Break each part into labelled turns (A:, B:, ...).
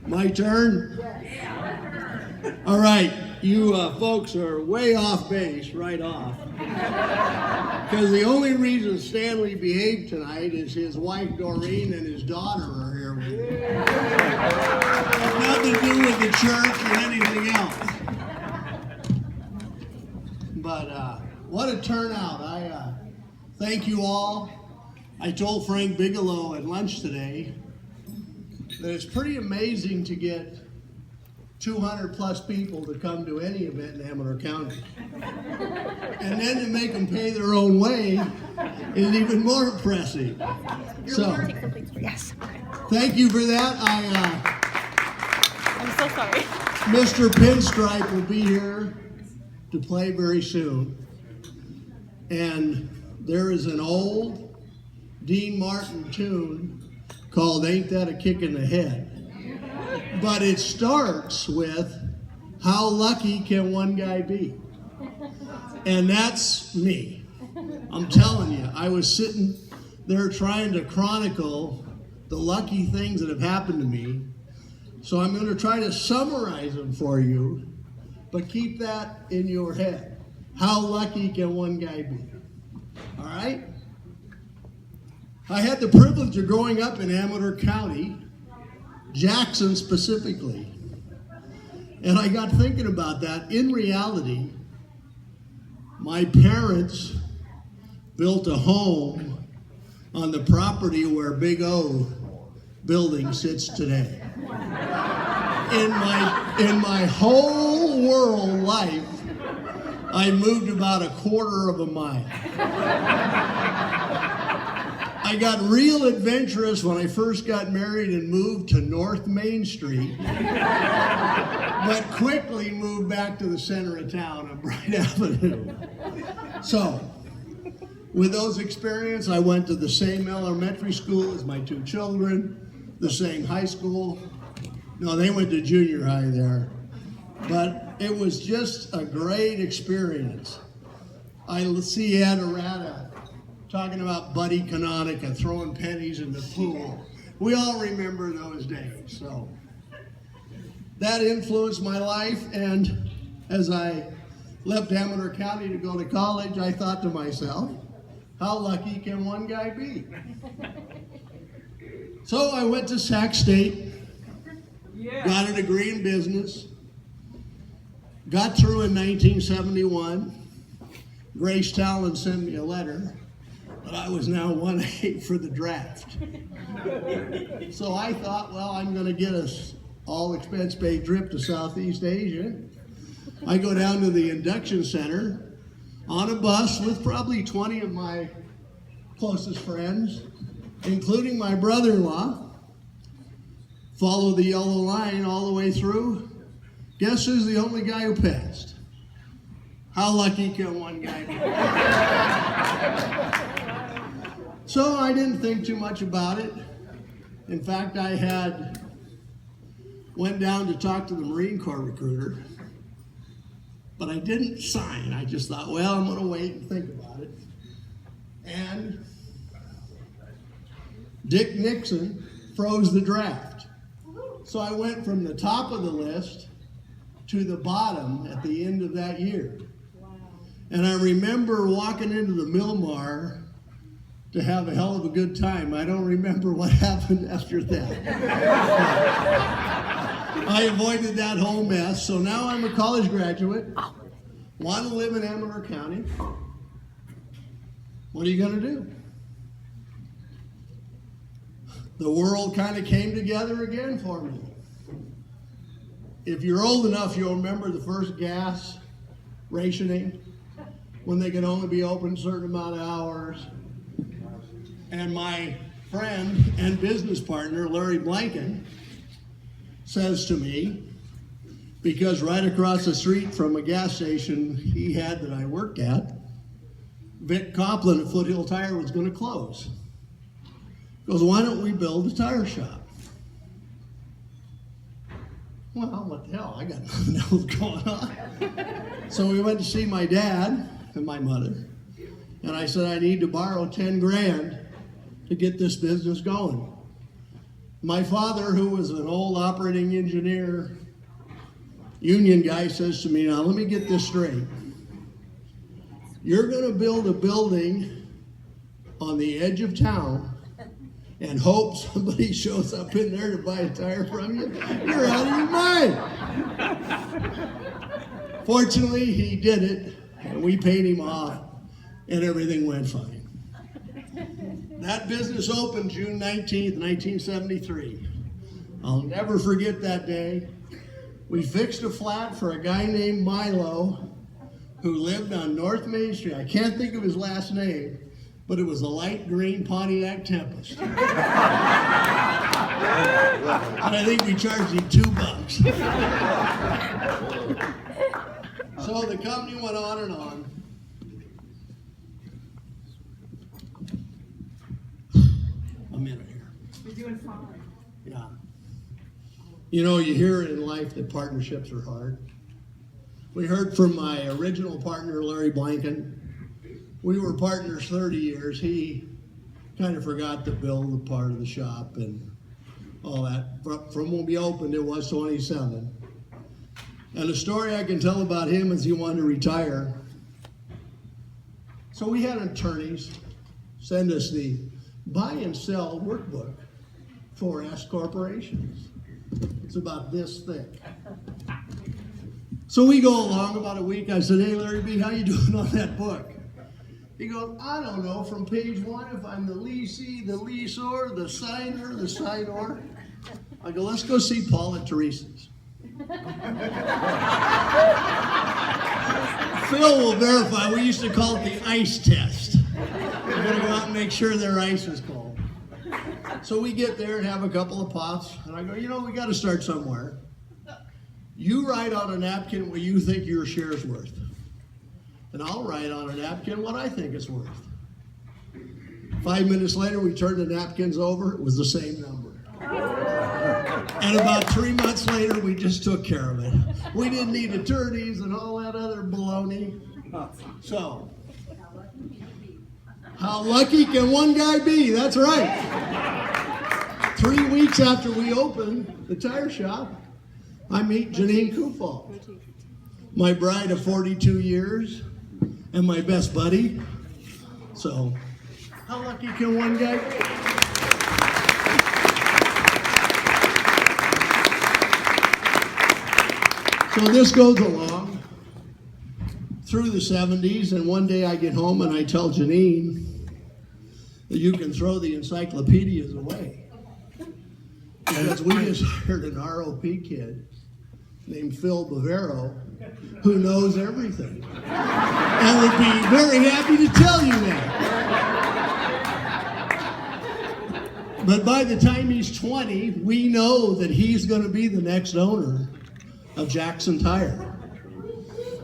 A: My turn? All right, you folks are way off base right off. Because the only reason Stanley behaved tonight is his wife Doreen and his daughter are here with him. Nothing to do with the church or anything else. But what a turnout. I thank you all. I told Frank Bigelow at lunch today that it's pretty amazing to get 200 plus people to come to any event in Amador County. And then to make them pay their own way is even more impressive. So,
B: Yes.
A: thank you for that.
B: I'm so sorry.
A: Mr. Pinstripe will be here to play very soon. And there is an old Dean Martin tune called Ain't That a Kick in the Head? But it starts with, how lucky can one guy be? And that's me. I'm telling you, I was sitting there trying to chronicle the lucky things that have happened to me. So I'm going to try to summarize them for you, but keep that in your head. How lucky can one guy be? All right? I had the privilege of growing up in Amador County, Jackson specifically. And I got thinking about that. In reality, my parents built a home on the property where Big O building sits today. In my whole world life, I moved about a quarter of a mile. I got real adventurous when I first got married and moved to North Main Street, but quickly moved back to the center of town on Bright Avenue. So, with those experiences, I went to the same elementary school as my two children, the same high school. No, they went to junior high there. But it was just a great experience. I see Adarata talking about Buddy Canonica throwing pennies in the pool. We all remember those days. So that influenced my life, and as I left Amador County to go to college, I thought to myself, how lucky can one guy be? So I went to Sac State, got a degree in business, got through in 1971. Grace Talon sent me a letter, but I was now 1A for the draft. So I thought, well, I'm going to get us all expense paid trip to Southeast Asia. I go down to the induction center on a bus with probably 20 of my closest friends, including my brother-in-law. Follow the yellow line all the way through. Guess who's the only guy who passed? How lucky can one guy be? So I didn't think too much about it. In fact, I went down to talk to the Marine Corps recruiter, but I didn't sign. I just thought, well, I'm going to wait and think about it. And Dick Nixon froze the draft. So I went from the top of the list to the bottom at the end of that year. Wow. And I remember walking into the Milmar to have a hell of a good time. I don't remember what happened after that. I avoided that whole mess, so now I'm a college graduate, want to live in Amador County. What are you going to do? The world kind of came together again for me. If you're old enough, you'll remember the first gas rationing, when they could only be open a certain amount of hours. And my friend and business partner, Larry Blanken, says to me, because right across the street from a gas station he had that I worked at, Vic Copeland at Foothill Tire was going to close. He goes, why don't we build a tire shop? Well, what the hell? I got nothing else going on. So we went to see my dad and my mother, and I said, I need to borrow 10 grand to get this business going. My father, who was an old operating engineer, union guy, says to me, now let me get this straight. You're going to build a building on the edge of town and hope somebody shows up in there to buy a tire from you? You're out of your mind. Fortunately, he did it, and we paid him off, and everything went fine. That business opened June 19th, 1973. I'll never forget that day. We fixed a flat for a guy named Milo who lived on North Main Street. I can't think of his last name, but it was a light green Pontiac Tempest. And I think we charged him $2. So the company went on and on. A minute here.
B: You're doing fine.
A: Yeah. You know, you hear in life that partnerships are hard. We heard from my original partner, Larry Blanken. We were partners 30 years. He kind of forgot to build a part of the shop and all that. From when we opened, it was 27. And the story I can tell about him is he wanted to retire. So we had attorneys send us the buy and sell workbook for S corporations. It's about this thick. So we go along about a week. I said, hey, Larry B., how you doing on that book? He goes, I don't know, from page 1, if I'm the leasee, the leaseor, the signer, the signor. I go, let's go see Paul and Teresa's. Phil will verify. We used to call it the ice test. We're going to go out and make sure their ice is cold. So we get there and have a couple of pops. And I go, you know, we got to start somewhere. You write on a napkin what you think your share's worth. And I'll write on a napkin what I think it's worth. 5 minutes later, we turned the napkins over. It was the same number. And about 3 months later, we just took care of it. We didn't need attorneys and all that other baloney. So, how lucky can one guy be? That's right. 3 weeks after we opened the tire shop, I meet Janine Kufal, my bride of 42 years and my best buddy. So, how lucky can one guy be? So this goes along through the 70s, and one day I get home and I tell Janine that you can throw the encyclopedias away. Because we just hired an ROP kid named Phil Bavero who knows everything and would be very happy to tell you that. But by the time he's 20, we know that he's going to be the next owner of Jackson Tire.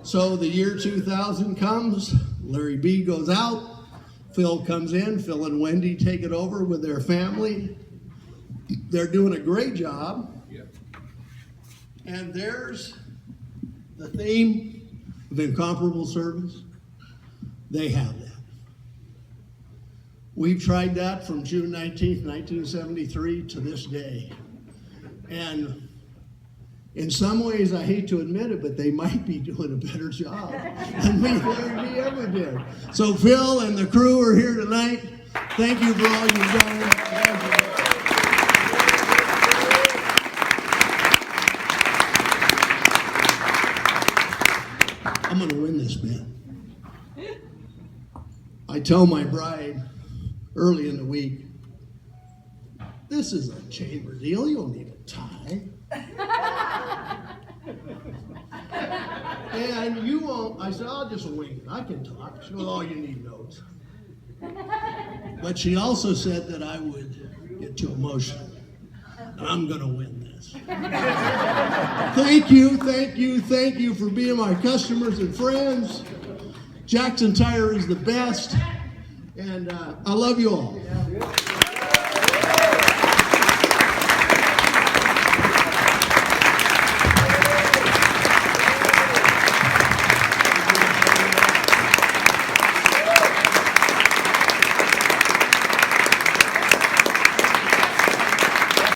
A: So the year 2000 comes, Larry B. goes out, Phil comes in, Phil and Wendy take it over with their family. They're doing a great job. And there's the theme of incomparable service. They have that. We've tried that from June 19th, 1973 to this day. And in some ways, I hate to admit it, but they might be doing a better job than me, Larry B. ever did. So Phil and the crew are here tonight. Thank you for all you've done. I'm going to win this bet. I tell my bride early in the week, this is a chamber deal. You don't need a tie. And you won't. I said, I'll just wing it. I can talk. She goes, oh, you need notes. But she also said that I would get too emotional. And I'm going to win this. Thank you, thank you, thank you for being my customers and friends. Jackson Tire is the best. And I love you all.